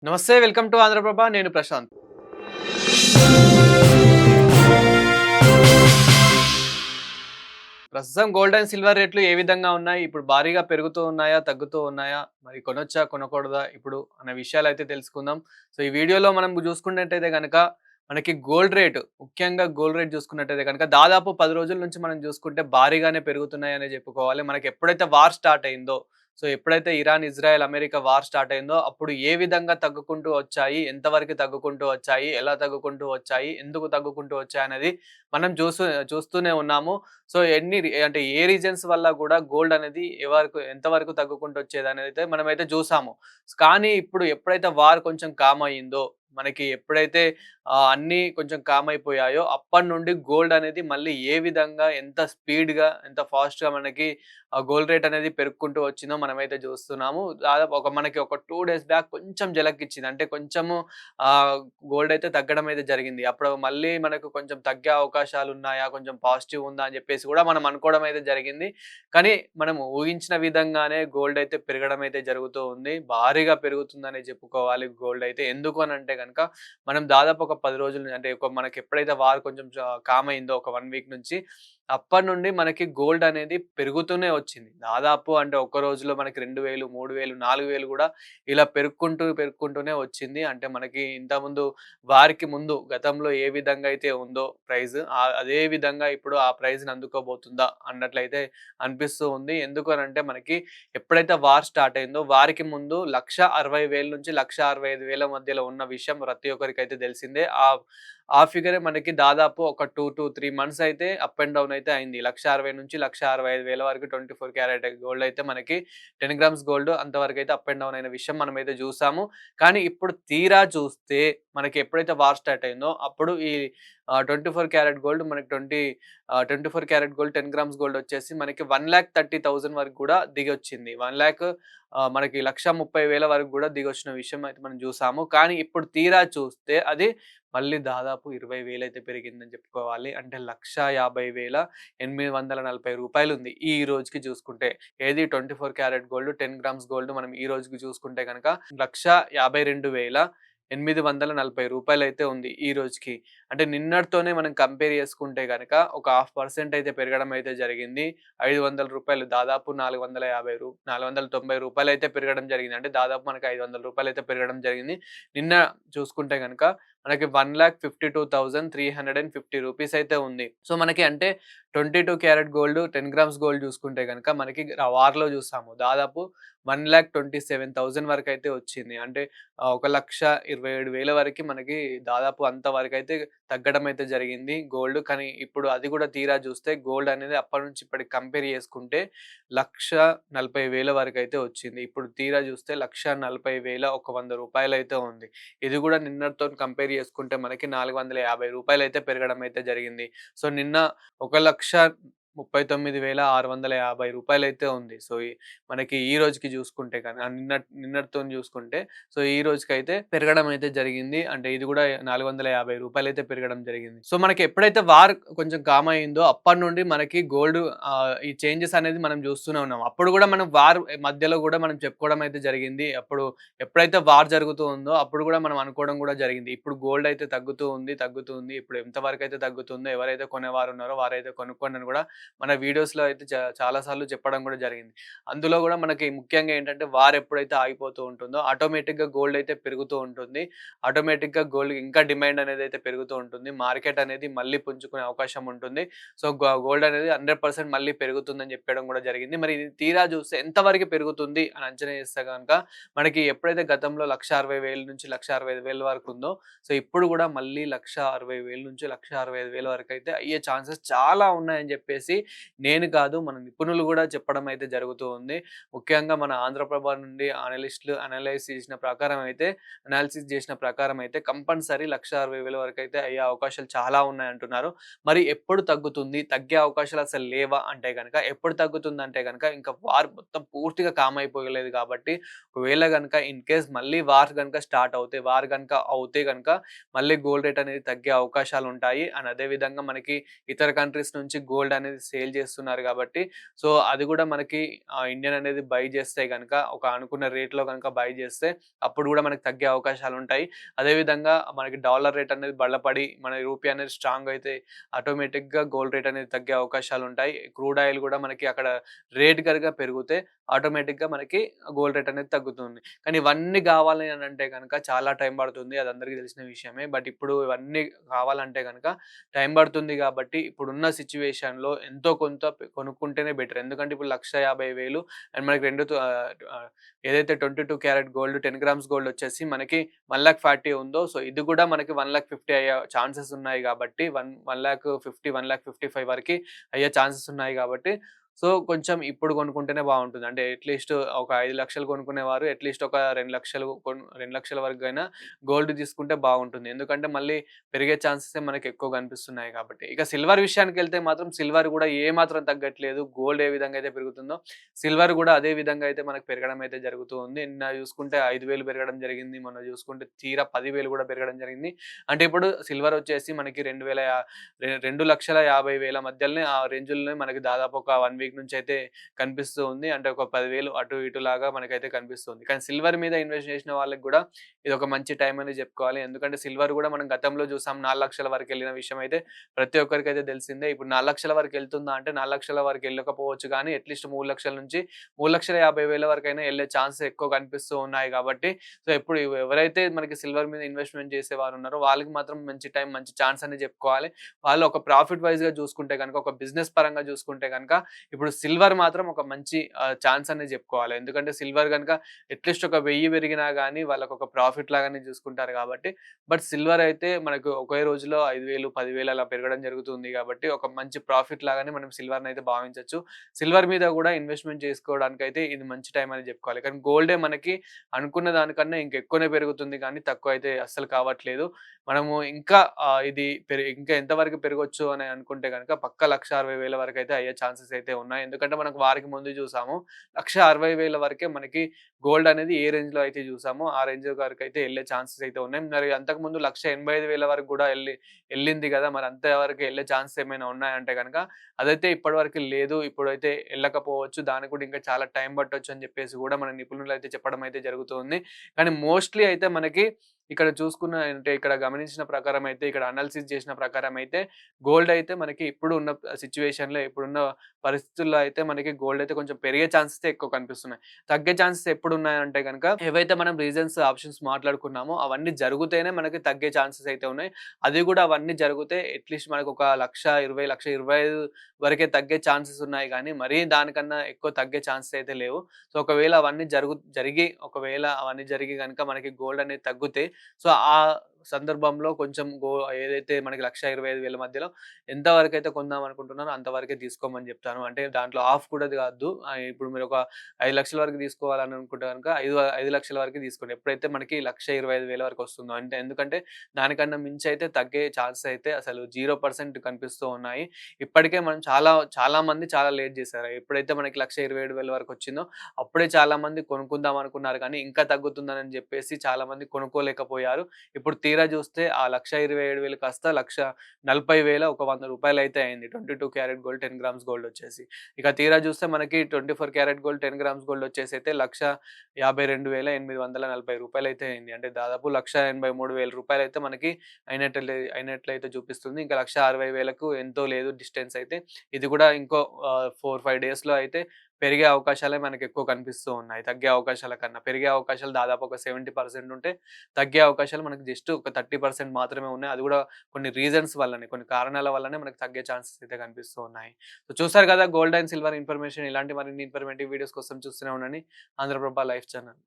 నమస్తే. Welcome to Andhraprabha. నేను ప్రశాంత్. ప్రస్తుతం గోల్డ్ అండ్ సిల్వర్ రేట్లు ఏ విధంగా ఉన్నాయి? ఇప్పుడు భారీగా పెరుగుతూ ఉన్నాయా? తగ్గుతూ ఉన్నాయా? మరి కొనొచ్చా? కొనకూడదా ఇప్పుడు? అన్న విషయాలైతే తెలుసుకుందాం. సో, ఈ వీడియోలో మనం చూసుకున్నట్టయితే గనక మనకి గోల్డ్ రేటు, ముఖ్యంగా గోల్డ్ రేట్ చూసుకున్నట్టయితే గనక దాదాపు 10 రోజుల నుంచి మనం చూసుకుంటే భారీగానే పెరుగుతున్నాయనే చెప్పుకోవాలి. మనకి ఎప్పుడైతే వార్ స్టార్ట్ అయిందో, సో ఎప్పుడైతే Iran, Israel, America war start అయిందో అప్పుడు ఏ విధంగా తగ్గుకుంటూ వచ్చాయి? ఎంతవరకు తగ్గుకుంటూ వచ్చాయి? ఎలా తగ్గుకుంటూ వచ్చాయి? ఎందుకు తగ్గుకుంటూ వచ్చాయనేది మనం చూస్తూనే ఉన్నాము. సో, అంటే ఏ రీజన్స్ వల్ల గూడా గోల్డ్ అనేది ఎంతవరకు తగ్గుకుంటూ వచ్చేదనేదైతే మనమైతే చూసాము. కానీ ఇప్పుడు ఎప్పుడైతే వార్ కొంచెం కామ్ అయిందో, మనకి ఎప్పుడైతే అన్నీ కొంచెం కామ్ అయిపోయాయో అప్పటినుండి గోల్డ్ అనేది మళ్ళీ ఏ విధంగా, ఎంత స్పీడ్‌గా, ఎంత ఫాస్ట్‌గా మనకి గోల్డ్ రేట్ అనేది పెరుక్కుంటూ వచ్చిందో మనమైతే చూస్తున్నాము. దాదాపు మనకి ఒక 2 డేస్ బ్యాక్ కొంచెం జలక్కిచ్చింది. అంటే కొంచెము ఆహ్, గోల్డ్ అయితే తగ్గడం అయితే జరిగింది. అప్పుడు మళ్ళీ మనకు కొంచెం తగ్గే అవకాశాలున్నాయా? కొంచెం పాజిటివ్ ఉందా? అని చెప్పేసి కూడా మనం అనుకోవడం అయితే జరిగింది. కానీ మనం ఊహించిన విధంగానే గోల్డ్ అయితే పెరగడం అయితే జరుగుతూ ఉంది. భారీగా పెరుగుతుందనే చెప్పుకోవాలి గోల్డ్ అయితే. ఎందుకు అనంటే గనక మనం దాదాపు ఒక 10 రోజుల నుంచి, అంటే మనకి ఎప్పుడైతే వార్ కొంచెం కామ్ అయిందో ఒక 1 వీక్ నుంచి, అప్పటినుండి మనకి గోల్డ్ అనేది పెరుగుతూనే వచ్చింది. దాదాపు అంటే ఒక్క రోజులో మనకి 2000, 3000, 4000 గూడా ఇలా పెరుక్కుంటూనే వచ్చింది. అంటే మనకి ఇంతకుముందు వారికి ముందు గతంలో ఏ విధంగా అయితే ఉందో ప్రైస్, అదే విధంగా ఇప్పుడు ఆ ప్రైస్‌ని అందుకోబోతుందా అన్నట్లయితే అనిపిస్తూ ఉంది. ఎందుకు అనంటే మనకి ఎప్పుడైతే వార్ స్టార్ట్ అయిందో వారికి ముందు 1,60,000 నుంచి 1,65,000 మధ్యలో ఉన్న విషయం ప్రతి ఒక్కరికైతే తెలిసిందే. ఆ ఫిగరే మనకి దాదాపు ఒక 2-3 మంత్స్ అయితే అప్ అండ్ డౌన్ అయితే అయింది. 1,60,000 నుంచి 1,65,000 వరకు 24 క్యారెట్ గోల్డ్ అయితే మనకి 10 గ్రామ్స్ గోల్డ్ అంతవరకైతే అప్ అండ్ డౌన్ అయిన విషయం మనమైతే చూసాము. కానీ ఇప్పుడు తీరా చూస్తే మనకి ఎప్పుడైతే వార్ స్టార్ట్ అయిందో అప్పుడు ఈ 24 క్యారెట్ గోల్డ్ మనకి 24 క్యారెట్ గోల్డ్ 10 గ్రామ్స్ గోల్డ్ వచ్చేసి మనకి 1,30,000 వరకు కూడా దిగొచ్చింది. మనకి 1,30,000 వరకు కూడా దిగొచ్చిన విషయం అయితే మనం చూసాము. కానీ ఇప్పుడు తీరా చూస్తే అది మళ్ళీ దాదాపు 20,000 అయితే పెరిగిందని చెప్పుకోవాలి. అంటే రూ. 1,50,840 ఉంది ఈ రోజుకి చూసుకుంటే. ఏది 24 క్యారెట్ గోల్డ్, 10 గ్రామ్స్ గోల్డ్ మనం ఈ రోజుకి చూసుకుంటే గనక రూ. 1,52,840 అయితే ఉంది ఈ రోజుకి. అంటే నిన్నటితోనే మనం కంపేర్ చేసుకుంటే గనక ఒక 0.5% అయితే పెరగడం అయితే జరిగింది. రూ. 500 దాదాపు రూ. 490 అయితే పెరగడం జరిగింది. అంటే దాదాపు మనకు రూ. 500 అయితే పెరగడం జరిగింది. నిన్న చూసుకుంటే గనక మనకి 1,52,350 అయితే ఉంది. సో, మనకి అంటే 22 క్యారెట్ గోల్డ్, 10 గ్రామ్స్ గోల్డ్ చూసుకుంటే గనక మనకి వార్‌లో చూసాము. దాదాపు 1,27,000 వరకైతే వచ్చింది. అంటే 1,27,000 వరకి మనకి దాదాపు అంత వరకైతే తగ్గడం అయితే జరిగింది గోల్డ్. కానీ ఇప్పుడు అది కూడా తీరా చూస్తే గోల్డ్ అనేది అప్పటి నుంచి ఇప్పటికి కంపేర్ చేసుకుంటే 1,40,000 వరకైతే వచ్చింది. ఇప్పుడు తీరా చూస్తే 1,40,000 ఒక రూ. 100 అయితే ఉంది. ఇది కూడా నిన్నటితోని కంపేర్ చేసుకుంటే మనకి రూ. 450 అయితే పెరగడం అయితే జరిగింది. సో, నిన్న 1,39,650 అయితే ఉంది. సో, మనకి ఈ రోజుకి చూసుకుంటే నిన్నటితోని చూసుకుంటే, సో, ఈ రోజుకైతే పెరగడం అయితే జరిగింది. అంటే ఇది కూడా రూ. 450 అయితే పెరగడం జరిగింది. సో, మనకి ఎప్పుడైతే వార్ కొంచెం కామ్ అయిందో అప్పటి నుండి మనకి గోల్డ్ ఈ చేంజెస్ అనేది మనం చూస్తూనే ఉన్నాం. అప్పుడు కూడా మనం వార్ మధ్యలో కూడా మనం చెప్పుకోవడం అయితే జరిగింది. అప్పుడు ఎప్పుడైతే వార్ జరుగుతూ ఉందో అప్పుడు కూడా మనం అనుకోవడం కూడా జరిగింది. ఇప్పుడు గోల్డ్ అయితే తగ్గుతూ ఉంది. ఇప్పుడు ఎంత వరకైతే తగ్గుతుందో, ఎవరైతే కొనేవారున్నారో వారైతే కొనుక్కోండి అని కూడా మన వీడియోస్‌లో అయితే చాలా సార్లు చెప్పడం కూడా జరిగింది. అందులో కూడా మనకి ముఖ్యంగా ఏంటంటే వార్ ఎప్పుడైతే ఆగిపోతూ ఉంటుందో ఆటోమేటిక్‌గా గోల్డ్ అయితే పెరుగుతూ ఉంటుంది. ఆటోమేటిక్‌గా గోల్డ్ ఇంకా డిమాండ్ అనేది అయితే పెరుగుతూ ఉంటుంది. మార్కెట్ అనేది మళ్ళీ పుంజుకునే అవకాశం ఉంటుంది. సో, గోల్డ్ అనేది 100% మళ్ళీ పెరుగుతుందని చెప్పడం కూడా జరిగింది. మరి ఇది తీరా చూస్తే ఎంతవరకు పెరుగుతుంది అని అంచనా ఏస్తే గనక మనకి ఎప్పుడైతే గతంలో 1,60,000 నుంచి 1,65,000 వరకు ఉందో, సో, ఇప్పుడు కూడా మళ్ళీ 1,60,000 నుంచి 1,65,000 వరకైతే అయ్యే ఛాన్సెస్ చాలా ఉన్నాయని చెప్పేసి నేను కాదు, మన నిపుణులు గూడా చెప్పడం అయితే జరుగుతూ ఉంది. ముఖ్యంగా మన ఆంధ్రప్రభ నుండి అనాలిసిస్ చేసిన ప్రకారం అయితే కంపల్సరీ 1,60,000 వరకైతే అయ్యే అవకాశాలు చాలా ఉన్నాయంటున్నారు. మరి ఎప్పుడు తగ్గుతుంది? తగ్గే అవకాశాలు అసలు లేవా అంటే గనక, ఎప్పుడు తగ్గుతుందంటే గనక ఇంకా వార్ మొత్తం పూర్తిగా కామ్ అయిపోలేదు కాబట్టి, ఒకవేళ గనక ఇన్ కేస్ మళ్ళీ వార్ గనక స్టార్ట్ అవుతే, వార్ గనక అవుతే గనక మళ్ళీ గోల్డ్ రేట్ అనేది తగ్గే అవకాశాలుంటాయి. అండ్ అదే విధంగా మనకి ఇతర కంట్రీస్ నుంచి గోల్డ్ అనేది అనేది సేల్ చేస్తున్నారు కాబట్టి సో అది కూడా మనకి ఇండియన్ అనేది బై చేస్తే గనుక ఒక అనుకున్న రేట్‌లో గనుక బై చేస్తే అప్పుడు కూడా మనకు తగ్గే అవకాశాలుంటాయి. అదేవిధంగా మనకి డాలర్ రేట్ అనేది బలపడి మన రూపీ అనేది స్ట్రాంగ్ అయితే ఆటోమేటిక్‌గా గోల్డ్ రేట్ అనేది తగ్గే అవకాశాలుంటాయి. క్రూడ్ ఆయిల్ కూడా మనకి అక్కడ రేట్ గనుక పెరిగితే ఆటోమేటిక్‌గా మనకి గోల్డ్ రేట్ అనేది తగ్గుతుంది. కానీ ఇవన్నీ గావాలి అనంటే గనక చాలా టైం పడుతుంది. అది అందరికీ తెలిసిన విషయమే. బట్ ఇప్పుడు ఇవన్నీ కావాలంటే గనక టైం పడుతుంది గాబట్టి ఇప్పుడున్న సిట్యుయేషన్‌లో ఎంతో కొంత కొనుక్కుంటేనే బెటర్. ఎందుకంటే ఇప్పుడు 1,50,000 అండ్ మనకి ఏదైతే 22 క్యారెట్ గోల్డ్ 10 గ్రామ్స్ గోల్డ్ వచ్చేసి మనకి 1,40,40 ఉందో సో ఇది కూడా మనకి 1,50,000 అయ్యే ఛాన్సెస్ ఉన్నాయి గాబట్టి 1,50,000, 1,55,000 వరకి అయ్యే ఛాన్సెస్ ఉన్నాయి గాబట్టి సో, కొంచెం ఇప్పుడు కొనుక్కుంటేనే బావుంటుంది. అంటే అట్‌లీస్ట్ ఒక 5,00,000 కొనుక్కునేవారు అట్‌లీస్ట్ ఒక 2,00,000 వరకైనా గోల్డ్ తీసుకుంటే బాగుంటుంది. ఎందుకంటే మళ్ళీ పెరిగే ఛాన్సెసే మనకెక్కువ కనిపిస్తున్నాయి కాబట్టి. ఇక సిల్వర్ విషయానికెళ్తే మాత్రం సిల్వర్ గూడా ఏమాత్రం తగ్గట్లేదు. గోల్డ్ ఏ విధంగా అయితే పెరుగుతుందో సిల్వర్ గూడా అదే విధంగా అయితే మనకు పెరగడం అయితే జరుగుతూ ఉంది. నిన్న చూసుకుంటే 5,000 పెరగడం జరిగింది. మొన్న చూసుకుంటే తీరా 10,000 కూడా పెరగడం జరిగింది. అంటే ఇప్పుడు సిల్వర్ వచ్చేసి మనకి 2,50,000 మధ్యలోనే ఆ రేంజ్‌లోనే మనకి దాదాపు ఒక 1 వీక్ నుంచయితే కనిపిస్తూ ఉంది. అంటే ఒక 10,000 అటు ఇటు లాగా మనకైతే కనిపిస్తుంది. కానీ సిల్వర్ మీద ఇన్వెస్ట్ చేసిన వాళ్ళకి గూడా ఇదొక మంచి టైం అని జెప్పుకోవాలి. ఎందుకంటే సిల్వర్ గూడా మనం గతంలో చూసాం 4,00,000 వరకెళ్ళిన విషయం అయితే ప్రతి ఒక్కరికైతే తెలిసిందే. ఇప్పుడు 4,00,000 వరకెళ్తుందా అంటే 4,00,000 వరకు ఎళ్ళకపోవచ్చు గానీ అట్‌లీస్ట్ 3,00,000 నుంచి 3,50,000 వరకైనా ఎళ్ళే ఛాన్సెస్ ఎక్కువ కనిపిస్తూ ఉన్నాయి గాబట్టి సో, ఇప్పుడు ఎవరైతే మనకి సిల్వర్ మీద ఇన్వెస్ట్‌మెంట్ చేసేవారున్నారో వాళ్ళకి మాత్రం మంచి టైం, మంచి ఛాన్స్ అని జెప్పుకోవాలి. వాళ్ళు ఒక ప్రాఫిట్ వైస్‌గా చూసుకుంటే గనుక, ఒక బిజినెస్ పరంగా చూసుకుంటే గనుక ఇప్పుడు సిల్వర్ మాత్రం ఒక మంచి ఛాన్స్ అనే చెప్పుకోవాలి. ఎందుకంటే సిల్వర్ గనుక అట్‌లీస్ట్ ఒక 1000 పెరిగినా గానీ వాళ్ళకొక ప్రాఫిట్ లాగానే చూసుకుంటారు కాబట్టి. బట్ సిల్వర్ అయితే మనకు ఒకే రోజులో 5,000, 10,000 అలా పెరగడం జరుగుతుంది కాబట్టి ఒక మంచి ప్రాఫిట్ లాగానే మనం సిల్వర్‌నయితే భావించొచ్చు. సిల్వర్ మీద గూడా ఇన్వెస్ట్‌మెంట్ చేసుకోవడానికైతే ఇది మంచి టైం అని చెప్పుకోవాలి. కానీ గోల్డే మనకి అనుకున్న దానికన్నా ఇంకెక్కువనే పెరుగుతుంది కానీ తక్కువైతే అస్సలు కావట్లేదు. మనము ఇంకా ఇంకా ఎంతవరకు పెరగొచ్చు అని అనుకుంటే గనక పక్కా 1,60,000 వరకైతే అయ్యే ఛాన్సెస్ అయితే ఉన్నాయి. ఎందుకంటే మనకు వారికి ముందు చూసాము. 1,60,000 వరకే మనకి గోల్డ్ అనేది ఏ రేంజ్‌లో అయితే చూసామో ఆ రేంజ్ వరకైతే ఎళ్ళే ఛాన్సెస్ అయితే ఉన్నాయి. మరి అంతకుముందు 1,85,000 వరకు గూడా ఎళ్ళింది గదా! మరి అంత వరకు ఎళ్ళే ఛాన్సెస్ ఏమైనా ఉన్నాయంటే గనక అదైతే ఇప్పటి వరకు లేదు. ఇప్పుడైతే ఎళ్ళకపోవచ్చు. దానికి కూడా ఇంకా చాలా టైం పట్టొచ్చు అని చెప్పేసి గూడా మన నిపుణులైతే చెప్పడం అయితే జరుగుతుంది. కానీ మోస్ట్‌లీ అయితే మనకి ఇక్కడ చూసుకున్న అంటే ఇక్కడ గమనించిన ప్రకారం అయితే ఇక్కడ అనాలిసిస్ చేసిన ప్రకారం అయితే గోల్డ్ అయితే మనకి ఇప్పుడు ఉన్న సిట్యుయేషన్‌లో ఇప్పుడున్న పరిస్థితుల్లో అయితే మనకి గోల్డ్ అయితే కొంచెం పెరిగే ఛాన్సెసే ఎక్కువ కనిపిస్తున్నాయి. తగ్గే ఛాన్సెస్ ఎప్పుడున్నాయంటే గనక ఏవైతే మనం రీజన్స్, ఆప్షన్స్ మాట్లాడుకున్నామో అవన్నీ జరుగుతేనే మనకి తగ్గే ఛాన్సెస్ అయితే ఉన్నాయి. అది కూడా అవన్నీ జరిగితే అట్‌లీస్ట్ మనకు ఒక 1,20,000, 1,25,000 వరకే తగ్గే ఛాన్సెస్ ఉన్నాయి గానీ, మరీ దానికన్నా ఎక్కువ తగ్గే ఛాన్సెస్ అయితే లేవు. సో, ఒకవేళ అవన్నీ ఒకవేళ అవన్నీ జరిగి గనుక మనకి గోల్డ్ అనేది తగ్గితే సో, ఆ సందర్భంలో కొంచెం ఏదైతే మనకి 1,25,000 మధ్యలో ఎంత వరకైతే కొందాం అనుకుంటున్నారో అంతవరకే తీసుకోమని జెప్తాను. అంటే దాంట్లో హాఫ్ కూడా గాదు. ఇప్పుడు మీరొక 5,00,000 వరకు తీసుకోవాలని అనుకుంటే గనుక 5,00,000 వరకే తీసుకోండి. ఎప్పుడైతే మనకి 1,25,000 వరకు వస్తుందో అంటే ఎందుకంటే దానికన్నా మించి అయితే తగ్గే ఛాన్సెస్ అయితే అసలు 0% కనిపిస్తూ ఉన్నాయి. ఇప్పటికే మనం చాలా మంది చాలా లేట్ జేశారు. ఎప్పుడైతే మనకి 1,27,000 వరకు వచ్చిందో అప్పుడే చాలా మంది కొనుక్కుందాం అనుకున్నారు కానీ ఇంకా తగ్గుతుందని జెప్పేసి చాలా మంది కొనుక్కోలేకపోయారు. ఇప్పుడు తీరా జూస్తే ఆ 1,27,000 కాస్త 1,40,000 ఒక రూ. 100 అయితే అయింది. 22 క్యారెట్ గోల్డ్ 10 గ్రామ్స్ గోల్డ్ వచ్చేసి. ఇక తీరా జూస్తే మనకి 24 క్యారెట్ గోల్డ్ 10 గ్రామ్స్ గోల్డ్ వచ్చేసి అయితే 1,52,840 అయితే అయింది. అంటే దాదాపు 1,83,000 అయితే మనకి అయినట్లయితే చూపిస్తుంది. ఇంకా 1,60,000కు ఎంతో లేదు డిస్టెన్స్ అయితే. ఇది కూడా ఇంకో 4, 5 డేస్‌లో అయితే పెరిగే అవకాశాలే మనకెక్కువ కనిపిస్తూ ఉన్నాయి. తగ్గే అవకాశాల కన్నా. పెరిగే అవకాశాలు దాదాపు ఒక 70% ఉంటే, తగ్గే అవకాశాలు మనకు జస్ట్ ఒక 30% మాత్రమే ఉన్నాయి. అది గూడా కొన్ని రీజన్స్ వల్లనే, కొన్ని కారణాల వల్లనే మనకు తగ్గే ఛాన్సెస్ అయితే కనిపిస్తూ ఉన్నాయి. సో, చూసారు కదా గోల్డ్ అండ్ సిల్వర్ ఇన్ఫర్మేషన్ ఇలాంటి మరిన్ని ఇన్ఫర్మేటివ్ వీడియోస్ కోసం చూస్తూనే ఉండండి ఆంధ్రప్రభ లైఫ్ ఛానల్.